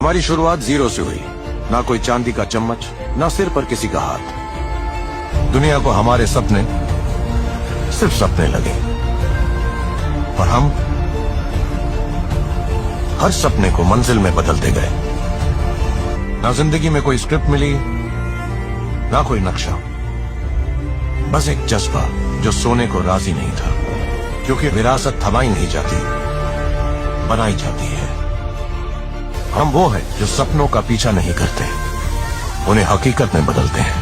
हमारी शुरुआत जीरो से हुई, ना कोई चांदी का चम्मच, ना सिर पर किसी का हाथ। दुनिया को हमारे सपने सिर्फ सपने लगे और हम हर सपने को मंजिल में बदलते गए। ना जिंदगी में कोई स्क्रिप्ट मिली, ना कोई नक्शा, बस एक जज्बा जो सोने को राजी नहीं था, क्योंकि विरासत थमाई नहीं जाती, बनाई जाती है। हम वो हैं जो सपनों का पीछा नहीं करते, उन्हें हकीकत में बदलते हैं।